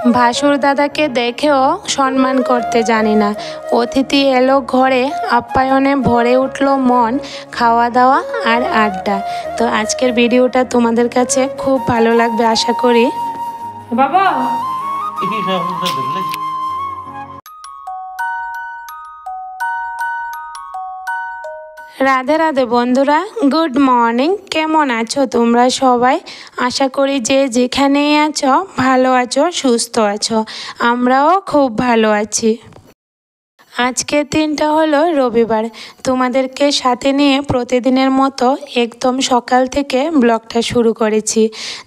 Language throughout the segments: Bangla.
ভাসুর দাদাকে দেখেও সম্মান করতে জানি না। অতিথি এলো ঘরে, আপ্যায়নে ভরে উঠল মন, খাওয়া দাওয়া আর আড্ডা। তো আজকের ভিডিওটা তোমাদের কাছে খুব ভালো লাগবে আশা করি। বাবা রাধে রাধে বন্ধুরা, গুড মর্নিং। কেমন আছো তোমরা সবাই? আশা করি যে যেখানেই আছো ভালো আছো, সুস্থ আছো। আমরাও খুব ভালো আছি। আজকের দিনটা হলো রবিবার। তোমাদেরকে সাথে নিয়ে প্রতিদিনের মতো একদম সকাল থেকে ব্লগটা শুরু করেছি।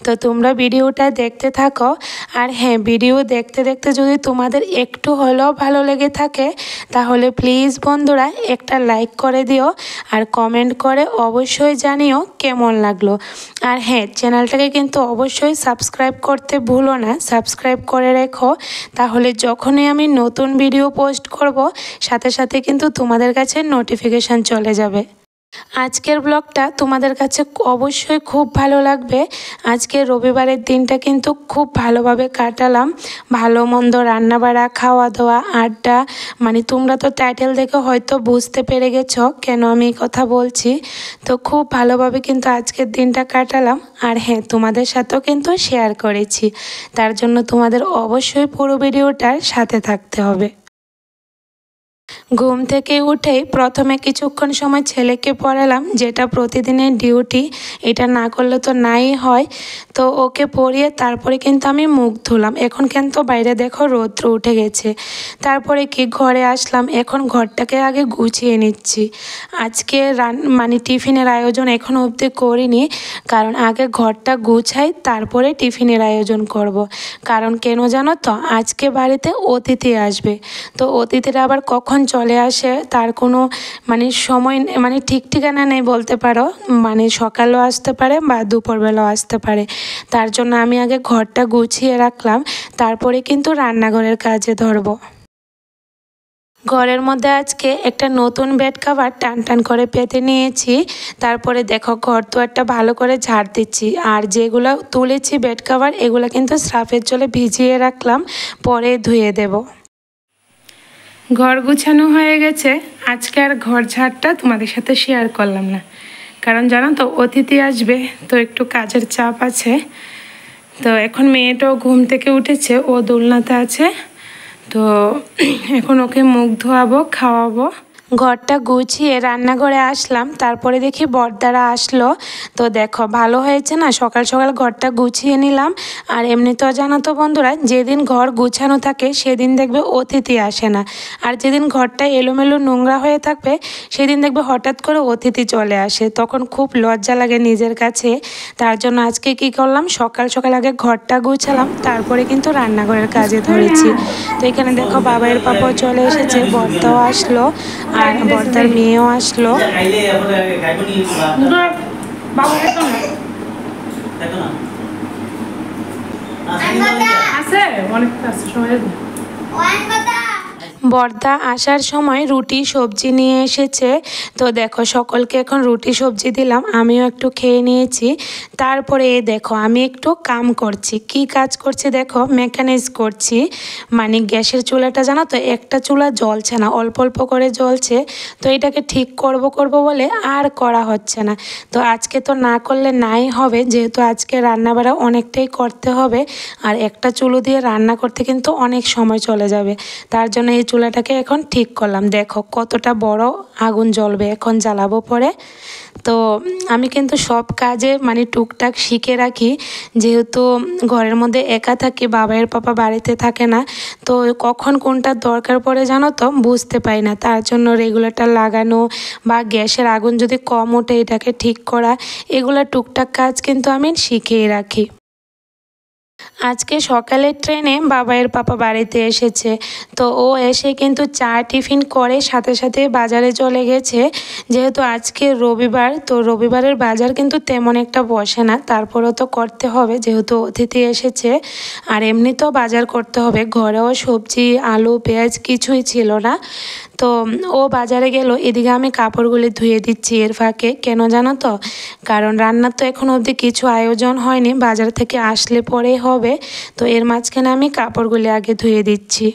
তো তোমরা ভিডিওটা দেখতে থাকো। আর হ্যাঁ, ভিডিও দেখতে দেখতে যদি তোমাদের একটু হলেও ভালো লেগে থাকে তাহলে প্লিজ বন্ধুরা একটা লাইক করে দিও আর কমেন্ট করে অবশ্যই জানিও কেমন লাগলো। আর হ্যাঁ, চ্যানেলটাকে কিন্তু অবশ্যই সাবস্ক্রাইব করতে ভুলো না, সাবস্ক্রাইব করে রেখো। তাহলে যখনই আমি নতুন ভিডিও পোস্ট করব সাথে সাথে কিন্তু তোমাদের কাছে নোটিফিকেশান চলে যাবে। আজকের ব্লগটা তোমাদের কাছে অবশ্যই খুব ভালো লাগবে। আজকের রবিবারের দিনটা কিন্তু খুব ভালোভাবে কাটালাম। ভালো মন্দ রান্নাবাড়া, খাওয়া দাওয়া, আড্ডা, মানে তোমরা তো টাইটেল দেখে হয়তো বুঝতে পেরে গেছো কেন আমি এই কথা বলছি। তো খুব ভালোভাবে কিন্তু আজকের দিনটা কাটালাম। আর হ্যাঁ, তোমাদের সাথেও কিন্তু শেয়ার করেছি। তার জন্য তোমাদের অবশ্যই পুরো ভিডিওটার সাথে থাকতে হবে। ঘুম থেকে উঠেই প্রথমে কিছুক্ষণ সময় ছেলেকে পড়ালাম, যেটা প্রতিদিনের ডিউটি, এটা না করলে তো নাই হয়। তো ওকে পড়িয়ে তারপরে কিন্তু আমি মুখ ধুলাম। এখন কিন্তু বাইরে দেখো রৌদ্র উঠে গেছে। তারপরে কি ঘরে আসলাম, এখন ঘরটাকে আগে গুছিয়ে নিচ্ছি। আজকে মানে টিফিনের আয়োজন এখনও অবধি করিনি, কারণ আগে ঘরটা গুছাই তারপরে টিফিনের আয়োজন করব। কারণ কেন জানো তো, আজকে বাড়িতে অতিথি আসবে। তো অতিথিরা আবার কখন চলে আসে তার কোনো মানে সময় মানে ঠিক ঠিকানা নেই বলতে পারো। মানে সকালেও আসতে পারে বা দুপুরবেলাও আসতে পারে। তার জন্য আমি আগে ঘরটা গুছিয়ে রাখলাম, তারপরে কিন্তু রান্নাঘরের কাজে ধরবো। ঘরের মধ্যে আজকে একটা নতুন বেড কভার টান টান করে পেতে নিয়েছি। তারপরে দেখো ঘর দুয়ারটা ভালো করে ঝাড় দিচ্ছি। আর যেগুলো তুলেছি বেড কভার, এগুলো কিন্তু সার্ফের জলে ভিজিয়ে রাখলাম, পরে ধুয়ে দেব। ঘর গুছানো হয়ে গেছে। আজকে আর ঘর ঝাড়টা তোমাদের সাথে শেয়ার করলাম না, কারণ জানো তো অতিথি আসবে, তো একটু কাজের চাপ আছে। তো এখন মেয়েটাও ঘুম থেকে উঠেছে, ও দোলনাতে আছে। তো এখন ওকে মুখ ধোয়াবো, খাওয়াবো। ঘরটা গুছিয়ে রান্নাঘরে আসলাম, তারপরে দেখি বড়দারা আসলো। তো দেখো ভালো হয়েছে না, সকাল সকাল ঘরটা গুছিয়ে নিলাম। আর এমনিতেও জানো তো বন্ধুরা, যেদিন ঘর গুছানো থাকে সেদিন দেখবে অতিথি আসে না। আর যেদিন ঘরটা এলোমেলো নোংরা হয়ে থাকবে সেদিন দেখবে হঠাৎ করে অতিথি চলে আসে, তখন খুব লজ্জা লাগে নিজের কাছে। তার জন্য আজকে কি করলাম, সকাল সকাল আগে ঘরটা গুছালাম, তারপরে কিন্তু রান্নাঘরের কাজে ধরেছি। তো এখানে দেখো বাবাইয়ের পাপাও চলে এসেছে, বড়দাও আসলো আর বড়দার মেয়েও আসলো। বড়দা আসার সময় রুটি সবজি নিয়ে এসেছে। তো দেখো সকলকে এখন রুটি সবজি দিলাম, আমিও একটু খেয়ে নিয়েছি। তারপরে দেখো আমি একটু কাম করছি। কি কাজ করছি দেখো, মেকানাইজ করছি। মানে গ্যাসের চুলাটা জানো তো, একটা চুলা জ্বলছে না, অল্প অল্প করে জ্বলছে। তো এটাকে ঠিক করব বলে আর করা হচ্ছে না। তো আজকে তো না করলে নাই হবে, যেহেতু আজকে রান্নাবাড়া অনেকটাই করতে হবে। আর একটা চুলো দিয়ে রান্না করতে কিন্তু অনেক সময় চলে যাবে। তার জন্য এই চুলাটাকে এখন ঠিক করলাম। দেখো কতটা বড় আগুন জ্বলবে, এখন জ্বালাবো পরে। তো আমি কিন্তু সব কাজে মানে টুকটাক শিখে রাখি, যেহেতু ঘরের মধ্যে একা থাকি, বাবাইয়ের পাপা বাড়িতে থাকে না। তো কখন কোনটা দরকার পড়ে জানো তো বুঝতে পারি না। তার জন্য রেগুলেটর লাগানো বা গ্যাসের আগুন যদি কম ওঠে এটাকে ঠিক করা, এগুলো টুকটাক কাজ কিন্তু আমি শিখেই রাখি। আজকে সকালের ট্রেনে বাবাইয়ের পাপা বাড়িতে এসেছে। তো ও এসে কিন্তু চা টিফিন করে সাথে সাথে বাজারে চলে গেছে। যেহেতু আজকে রবিবার, তো রবিবারের বাজার কিন্তু তেমন একটা বসে না, তারপরেও তো করতে হবে যেহেতু অতিথি এসেছে। আর এমনিতেও বাজার করতে হবে, ঘরেও সবজি আলু পেঁয়াজ কিছুই ছিল না। তো তো ও বাজারে গেল, এদিকে আমি কাপড়গুলি ধুয়ে দিচ্ছি এর ফাঁকে। কেন জানো তো? কারণ রান্নার তো এখন অবধি কিছু আয়োজন হয়নি, বাজার থেকে আসলে পরেই হবে। তো এর মাঝখানে আমি কাপড়গুলি আগে ধুয়ে দিচ্ছি।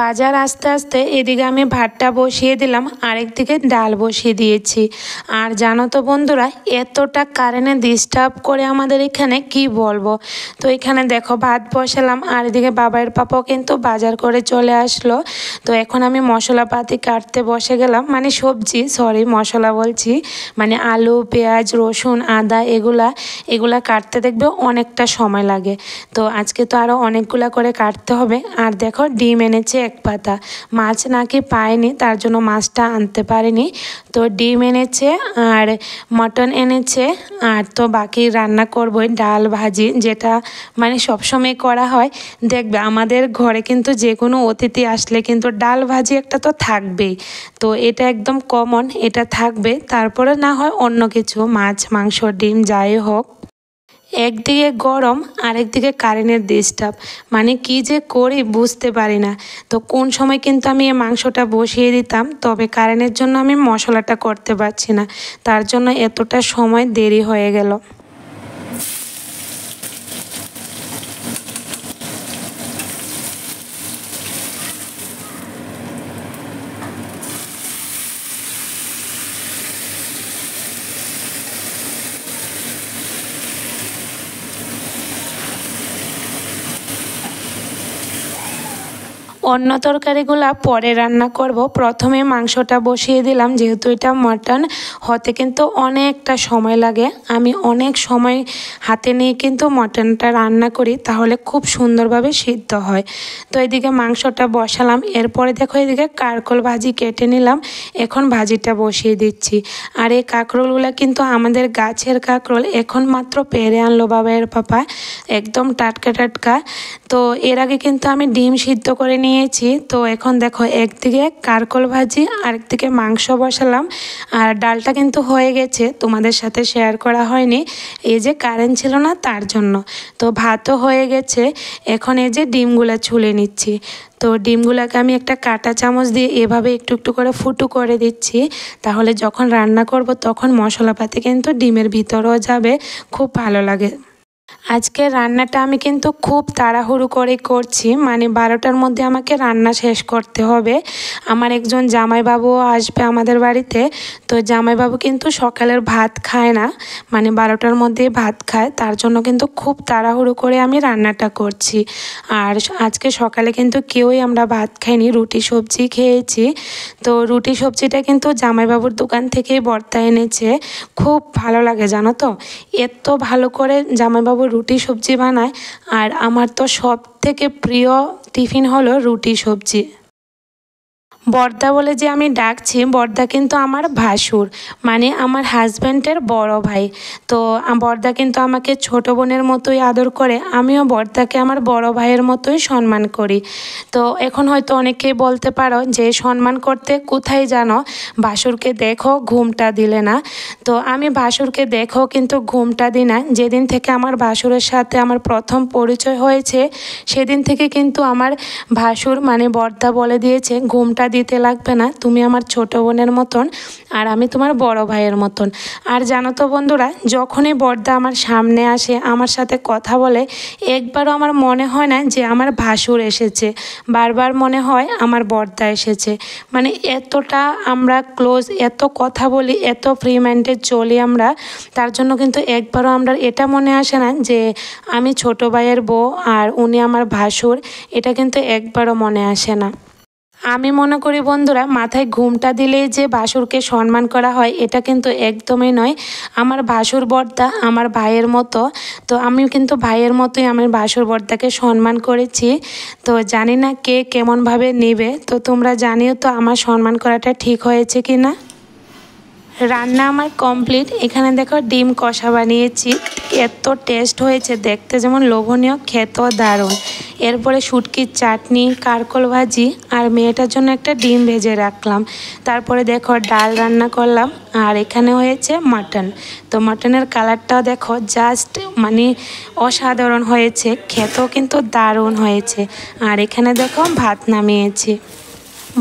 বাজার আস্তে আস্তে এদিকে আমি ভাতটা বসিয়ে দিলাম, আরেকদিকে ডাল বসিয়ে দিয়েছি। আর জানো তো বন্ধুরা, এতটা কারেন্টে ডিস্টার্ব করে আমাদের এখানে, কি বলবো। তো এখানে দেখো ভাত বসালাম, আর এদিকে বাবার পাপাও কিন্তু বাজার করে চলে আসলো। তো এখন আমি মশলাপাতি কাটতে বসে গেলাম, মানে সবজি, সরি মশলা বলছি, মানে আলু, পেঁয়াজ, রসুন, আদা এগুলা কাটতে দেখবে অনেকটা সময় লাগে। তো আজকে তো আরও অনেকগুলা করে কাটতে হবে। আর দেখো ডিম এনেছে এক পাতা, মাছ নাকি পায়নি, তার জন্য মাছটা আনতে পারেনি। তো ডিম এনেছে আর মটন এনেছে। আর তো বাকি রান্না করবই, ডাল ভাজি, যেটা মানে সবসময় করা হয়। দেখবে আমাদের ঘরে কিন্তু যে কোনো অতিথি আসলে কিন্তু ডাল ভাজি একটা তো থাকবেই। তো এটা একদম কমন, এটা থাকবে। তারপরে না হয় অন্য কিছু, মাছ, মাংস, ডিম যাই হোক। একদিকে গরম, আরেকদিকে কারেন্টের ডিস্টার্ব, মানে কি যে করি বুঝতে পারি না। তো কোন সময় কিন্তু আমি এই মাংসটা বসিয়ে দিতাম, তবে কারেন্টের জন্য আমি মশলাটা করতে পারছি না, তার জন্য এতটা সময় দেরি হয়ে গেল। অন্য তরকারিগুলো পরে রান্না করব, প্রথমে মাংসটা বসিয়ে দিলাম, যেহেতু এটা মটন হতে কিন্তু অনেকটা সময় লাগে। আমি অনেক সময় হাতে নিয়ে কিন্তু মটনটা রান্না করি, তাহলে খুব সুন্দরভাবে সিদ্ধ হয়। তো এদিকে মাংসটা বসালাম, এরপরে দেখো এদিকে কাঁকরোল ভাজি কেটে নিলাম, এখন ভাজিটা বসিয়ে দিচ্ছি। আর এই কাঁকরোলগুলো কিন্তু আমাদের গাছের কাঁকরোল, এখন মাত্র পেরে আনলো বাবার পাপা, একদম টাটকা টাটকা। তো এর আগে কিন্তু আমি ডিম সিদ্ধ করে নিয়েছি। তো এখন দেখো একদিকে কাঁকরোল ভাজি, আরেকদিকে মাংস বসালাম। আর ডালটা কিন্তু হয়ে গেছে, তোমাদের সাথে শেয়ার করা হয়নি, এই যে কারেন্ট ছিল না তার জন্য। তো ভাতও হয়ে গেছে, এখন এই যে ডিমগুলো ছুলে নিচ্ছি। তো ডিমগুলোকে আমি একটা কাঁটা চামচ দিয়ে এভাবে একটু একটু করে ফুটো করে দিচ্ছি, তাহলে যখন রান্না করব তখন মশলাপাতি কিন্তু ডিমের ভিতরেও যাবে, খুব ভালো লাগে। আজকে রান্নাটা আমি কিন্তু খুব তাড়াহুড়ো করে করছি, মানে 12টার মধ্যে আমাকে রান্না শেষ করতে হবে। আমার একজন জামাইবাবুও আসবে আমাদের বাড়িতে। তো জামাইবাবু কিন্তু সকালের ভাত খায় না, মানে 12টার মধ্যে ভাত খায়, তার জন্য কিন্তু খুব তাড়াহুড়ো করে আমি রান্নাটা করছি। আর আজকে সকালে কিন্তু কেউই আমরা ভাত খাইনি, রুটি সবজি খেয়েছি। তো রুটি সবজিটা কিন্তু জামাইবাবুর দোকান থেকেই ভর্তা এনেছে, খুব ভালো লাগে জানো তো, এত ভালো করে জামাইবাবু রুটি সবজি বানায়। আর আমার তো সব থেকে প্রিয় টিফিন হলো রুটি সবজি। বর্দা বলে যে আমি ডাকছি, বর্দা কিন্তু আমার ভাসুর, মানে আমার হাজব্যান্ডের বড় ভাই। তো বর্দা কিন্তু আমাকে ছোট বোনের মতোই আদর করে, আমিও বর্দাকে আমার বড় ভাইয়ের মতোই সম্মান করি। তো এখন হয়তো অনেকেই বলতে পারো যে সম্মান করতে কোথায় জানো, ভাসুরকে দেখো ঘুমটা দিলে না। তো আমি ভাসুরকে দেখো কিন্তু ঘুমটা দিই না। যেদিন থেকে আমার ভাসুরের সাথে আমার প্রথম পরিচয় হয়েছে, সেদিন থেকে কিন্তু আমার ভাসুর মানে বর্দা বলে দিয়েছে, ঘুমটা দিতে লাগবে না, তুমি আমার ছোট বোনের মতন আর আমি তোমার বড় ভাইয়ের মতন। আর জানো তো বন্ধুরা, যখনই বর্দা আমার সামনে আসে, আমার সাথে কথা বলে, একবারও আমার মনে হয় না যে আমার ভাসুর এসেছে, বারবার মনে হয় আমার বর্দা এসেছে। মানে এতটা আমরা ক্লোজ, এত কথা বলি, এত ফ্রি মাইন্ডে চলি আমরা, তার জন্য কিন্তু একবারও আমরা এটা মনে আসে না যে আমি ছোট ভাইয়ের বউ আর উনি আমার ভাসুর, এটা কিন্তু একবারও মনে আসে না। আমি মনে করি বন্ধুরা, মাথায় ঘুমটা দিলেই যে ভাসুরকে সম্মান করা হয়, এটা কিন্তু একদমই নয়। আমার ভাসুর বর্দা আমার ভাইয়ের মতো, তো আমি কিন্তু ভাইয়ের মতোই আমার ভাসুর বর্দাকে সম্মান করেছি। তো জানি না কে কেমনভাবে নেবে, তো তোমরা জানিও তো আমার সম্মান করাটা ঠিক হয়েছে কি না। রান্না আমার কমপ্লিট। এখানে দেখো ডিম কষা বানিয়েছি, এত টেস্ট হয়েছে, দেখতে যেমন লোভনীয়, খেতেও দারুণ। এরপরে শুটকির চাটনি, কারকল ভাজি আর মেয়েটার জন্য একটা ডিম ভেজে রাখলাম। তারপরে দেখো ডাল রান্না করলাম আর এখানে হয়েছে মাটন। তো মাটনের কালারটাও দেখো জাস্ট মানে অসাধারণ হয়েছে, খেতেও কিন্তু দারুণ হয়েছে। আর এখানে দেখো ভাত নামিয়েছি।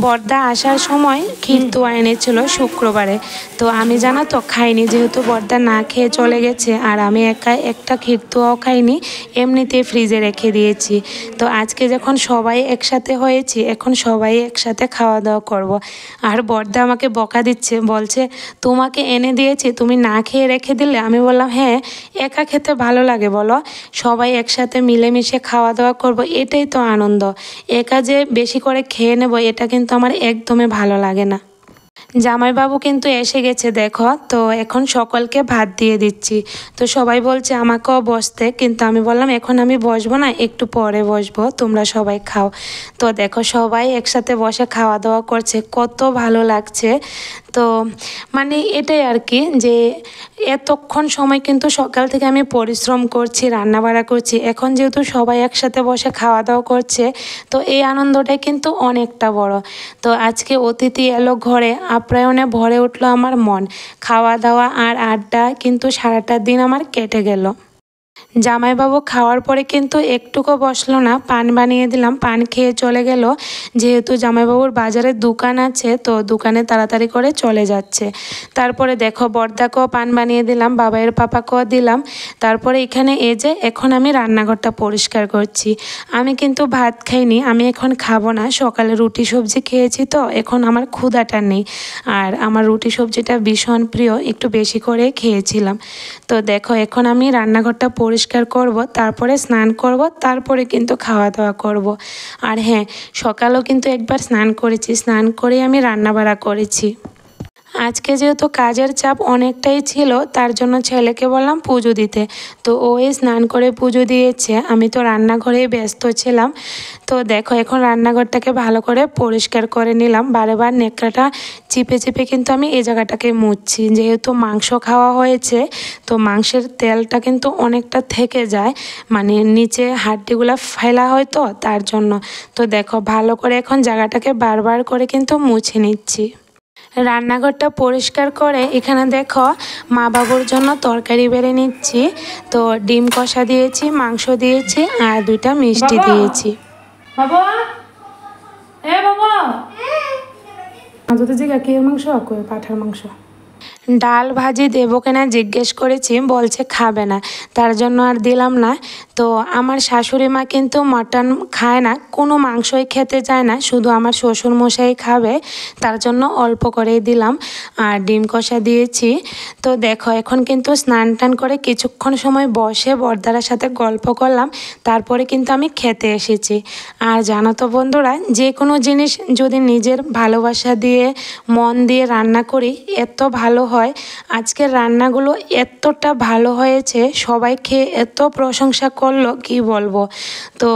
বর্দা আসার সময় খিরতুয়া এনেছিল শুক্রবারে, তো আমি জানো তো খাইনি, যেহেতু বর্দা না খেয়ে চলে গেছে আর আমি একা একটা খিরতুয়াও খাইনি, এমনিতেই ফ্রিজে রেখে দিয়েছি। তো আজকে যখন সবাই একসাথে হয়েছি, এখন সবাই একসাথে খাওয়া দাওয়া করব। আর বর্দা আমাকে বকা দিচ্ছে, বলছে তোমাকে এনে দিয়েছি, তুমি না খেয়ে রেখে দিলে। আমি বললাম হ্যাঁ, একা খেতে ভালো লাগে বলো, সবাই একসাথে মিলেমিশে খাওয়া দাওয়া করব, এটাই তো আনন্দ। একা যে বেশি করে খেয়ে নেব, এটা কিন্তু আমার একদমই ভালো লাগে না। জামাইবাবু কিন্তু এসে গেছে দেখো, তো এখন সকলকে ভাত দিয়ে দিচ্ছি। তো সবাই বলছে আমাকেও বসতে, কিন্তু আমি বললাম এখন আমি বসবো না, একটু পরে বসবো, তোমরা সবাই খাও। তো দেখো সবাই একসাথে বসে খাওয়া দাওয়া করছে, কত ভালো লাগছে। তো মানে এটাই আর কি, যে এতক্ষণ সময় কিন্তু সকাল থেকে আমি পরিশ্রম করছি, রান্নাবাড়া করছি, এখন যেহেতু সবাই একসাথে বসে খাওয়া দাওয়া করছে, তো এই আনন্দটাই কিন্তু অনেকটা বড়। তো আজকে অতিথি এলো ঘরে, আপ্যায়নে ভরে উঠলো আমার মন। খাওয়া দাওয়া আর আড্ডা কিন্তু সারাটা দিন আমার কেটে গেল। জামাইবাবু খাওয়ার পরে কিন্তু একটুকু বসলো না, পান বানিয়ে দিলাম, পান খেয়ে চলে গেল। যেহেতু জামাইবাবুর বাজারে দোকান আছে, তো দোকানে তাড়াতাড়ি করে চলে যাচ্ছে। তারপরে দেখো বর্দাকেও পান বানিয়ে দিলাম, বাবাইয়ের পাপাকেও দিলাম। তারপরে এখানে যে এখন আমি রান্নাঘরটা পরিষ্কার করছি। আমি কিন্তু ভাত খাইনি, আমি এখন খাবো না, সকালে রুটি সবজি খেয়েছি, তো এখন আমার ক্ষুধাটা নেই। আর আমার রুটি সবজিটা ভীষণ প্রিয়, একটু বেশি করে খেয়েছিলাম। তো দেখো এখন আমি রান্নাঘরটা পরিষ্কার করব, তারপরে স্নান করব, তারপরে কিন্তু খাওয়া দাওয়া করব। আর হ্যাঁ, সকালেও কিন্তু একবার স্নান করেছি, স্নান করে আমি রান্নাবাড়া করেছি। আজকে যেহেতু কাজের চাপ অনেকটাই ছিল, তার জন্য ছেলেকে বললাম পুজো দিতে, তো ওই স্নান করে পুজো দিয়েছে, আমি তো রান্নাঘরে ব্যস্ত ছিলাম। তো দেখো এখন রান্নাঘরটাকে ভালো করে পরিষ্কার করে নিলাম, বারবার নেকড়াটা চিপে চিপে কিন্তু আমি এই জায়গাটাকে মুছছি, যেহেতু মাংস খাওয়া হয়েছে, তো মাংসের তেলটা কিন্তু অনেকটা থেকে যায়, মানে নিচে হাড্ডিগুলো ফেলা হয়, তো তার জন্য। তো দেখো ভালো করে এখন জায়গাটাকে বারবার করে কিন্তু মুছে নিচ্ছি। রান্নাঘরটা পরিষ্কার করে এখানে দেখো মা বাবুর জন্য তরকারি বেড়ে নিচ্ছি। তো ডিম কষা দিয়েছি, মাংস দিয়েছি আর 2টা মিষ্টি দিয়েছি। বাবা এ বাবা জিগা কি মাংস, পাঠার মাংস। ডাল ভাজি দেবো কিনা জিজ্ঞেস করেছি, বলছে খাবে না, তার জন্য আর দিলাম না। তো আমার শাশুড়ি মা কিন্তু মাটন খায় না, কোনো মাংসই খেতে চায় না, শুধু আমার শ্বশুরমশাই খাবে, তার জন্য অল্প করেই দিলাম। আর ডিম কষা দিয়েছি। তো দেখো এখন কিন্তু স্নান টান করে কিছুক্ষণ সময় বসে বর্দার সাথে গল্প করলাম, তারপরে কিন্তু আমি খেতে এসেছি। আর জানো তো বন্ধুরা, যে কোনো জিনিস যদি নিজের ভালোবাসা দিয়ে মন দিয়ে রান্না করি, এত ভালো হয়। আজকের রান্নাগুলো এতটা ভালো হয়েছে, সবাই খেয়ে এত প্রশংসা করলো, কি বলবো। তো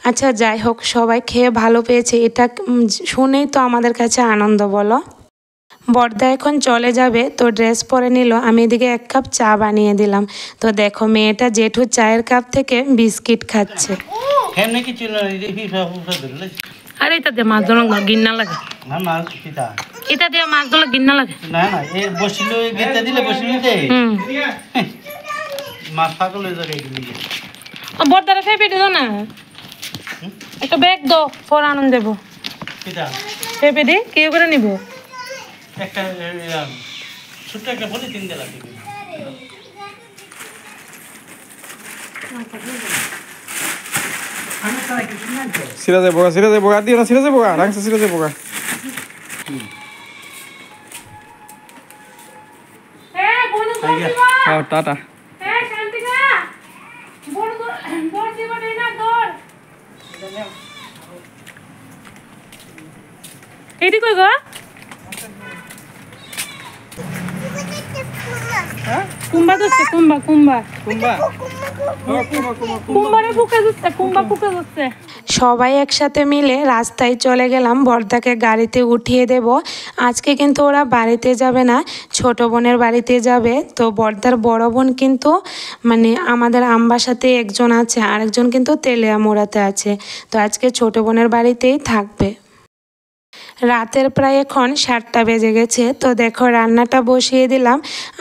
আচ্ছা যাই হোক, সবাই খেয়ে ভালো পেয়েছে, এটা শুনেই তো আমাদের কাছে আনন্দ, বলো। বর্দা এখন চলে যাবে, তো ড্রেস পরে নিল, আমি এদিকে 1 কাপ চা বানিয়ে দিলাম। তো দেখো মেয়েটা জেঠু চায়ের কাপ থেকে বিস্কিট খাচ্ছে। আরে এটা দিয়ে মাছ ধরো গিন্না লাগে না, মাছ পিতা এটা দিয়ে মাছ ধরলে গিন্না লাগে না, না এ বসিল গেতে দিলে বসিল দে মাছ পাগল হয়ে যাবে গিয়ে। ও বড়দারে ফেপে দিও না, একটা ব্যাগ দাও, পর আনন্দ দেব। পিতা ফেপে দি কি করে নিব, একটা ছোট একটা বলি 3 দে লাগে। সিরাজে বোগা দিও না, সিরাজে বোগা রাংসে, সিরাজে বোগা। টাটা। এইটি কই গো? হ্যাঁ কুম্বা ধরছে, কুম্বা কুম্বা কুম্বা কুম্বারে বুকে ধরছে, কুম্বা বুকে ধরছে। সবাই একসাথে মিলে রাস্তায় চলে গেলাম বর্দাকে গাড়িতে উঠিয়ে দেব। আজকে কিন্তু ওরা বাড়িতে যাবে না, ছোট বোনের বাড়িতে যাবে। তো বর্দার বড় বোন কিন্তু মানে আমাদের আমবাসাতে একজন আছে, আরেকজন কিন্তু তেলিয়ামুড়াতে আছে। তো আজকে ছোট বোনের বাড়িতেই থাকবে। রাতের প্রায় এখন 7টা বেজে গেছে। তো দেখো রান্নাটা বসিয়ে দিলাম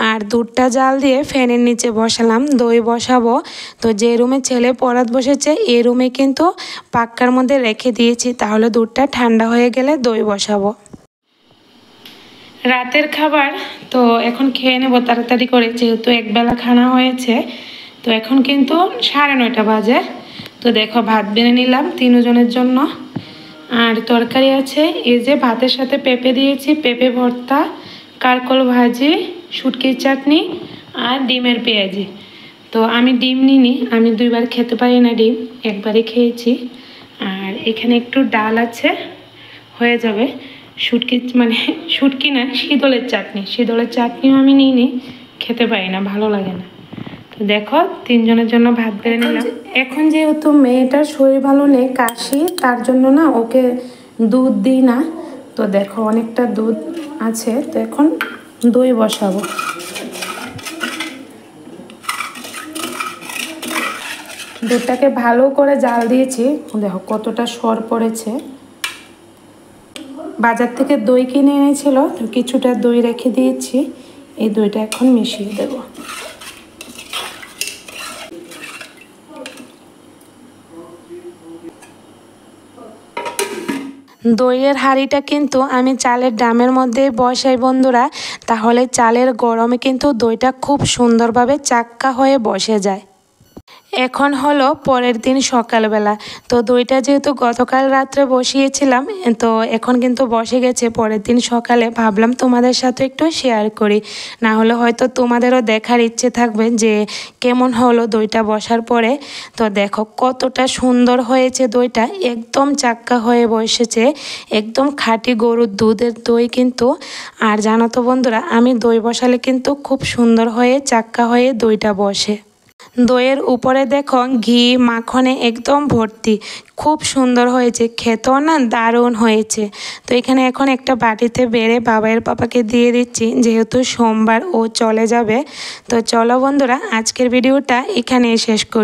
আর দুধটা জাল দিয়ে ফ্যানের নিচে বসালাম, দই বসাবো। তো যে রুমে ছেলে পড়াত বসেছে এই রুমে কিন্তু পাক্কার মধ্যে রেখে দিয়েছি, তাহলে দুধটা ঠান্ডা হয়ে গেলে দই বসাবো। রাতের খাবার তো এখন খেয়ে নেবো তাড়াতাড়ি করে, যেহেতু একবেলা খানা হয়েছে। তো এখন কিন্তু 9:30 বাজে। তো দেখো ভাত বেড়ে নিলাম 3 জনের জন্য। আর তরকারি আছে, এই যে ভাতের সাথে পেঁপে দিয়েছি, পেঁপে ভর্তা, কারকল ভাজি, শুটকির চাটনি আর ডিমের পেঁয়াজি। তো আমি ডিম নিইনি, আমি 2বার খেতে পারি না ডিম, একবারই খেয়েছি। আর এখানে একটু ডাল আছে, হয়ে যাবে। শুটকি মানে শুটকি না, শীতলের চাটনি, শীতলের চাটনিও আমি নিইনি, খেতে পারি না, ভালো লাগে না। তো দেখো 3 জনের জন্য ভাত বেড়ে নিলাম। এখন যেহেতু মেয়েটার শরীর ভালো নেই, কাশি, তার জন্য না ওকে দুধ দিই না। তো দেখো অনেকটা দুধ আছে, তো এখন দই বসাবো। দুধটাকে ভালো করে জাল দিয়েছি, দেখো কতটা সর পড়েছে। বাজার থেকে দই কিনে এনেছিল, তো কিছুটা দই রেখে দিয়েছি, এই দইটা এখন মিশিয়ে দেবো। দইয়ের হাঁড়িটা কিন্তু আমি চালের ড্রামের মধ্যেই বসাই বন্ধুরা, তাহলে চালের গরমে কিন্তু দইটা খুব সুন্দরভাবে চাক্কা হয়ে বসে যায়। এখন হলো পরের দিন সকালবেলা। তো দইটা যেহেতু গতকাল রাত্রে বসিয়েছিলাম, তো এখন কিন্তু বসে গেছে পরের দিন সকালে। ভাবলাম তোমাদের সাথে একটু শেয়ার করি, না হলে হয়তো তোমাদেরও দেখার ইচ্ছে থাকবে যে কেমন হলো দইটা বসার পরে। তো দেখো কতটা সুন্দর হয়েছে দইটা, একদম চাক্কা হয়ে বসেছে, একদম খাঁটি গরুর দুধের দই কিন্তু। আর জানো তো বন্ধুরা, আমি দই বসালে কিন্তু খুব সুন্দর হয়ে চাক্কা হয়ে দইটা বসে। দইয়ের উপরে দেখো ঘি মাখনে একদম ভর্তি, খুব সুন্দর হয়েছে, খেতেও না দারুণ হয়েছে। তো এখানে এখন একটা বাটিতে বেড়ে বাবাইয়ের পাপাকে দিয়ে দিচ্ছি, যেহেতু সোমবার ও চলে যাবে। তো চলো বন্ধুরা, আজকের ভিডিওটা এখানেই শেষ করি।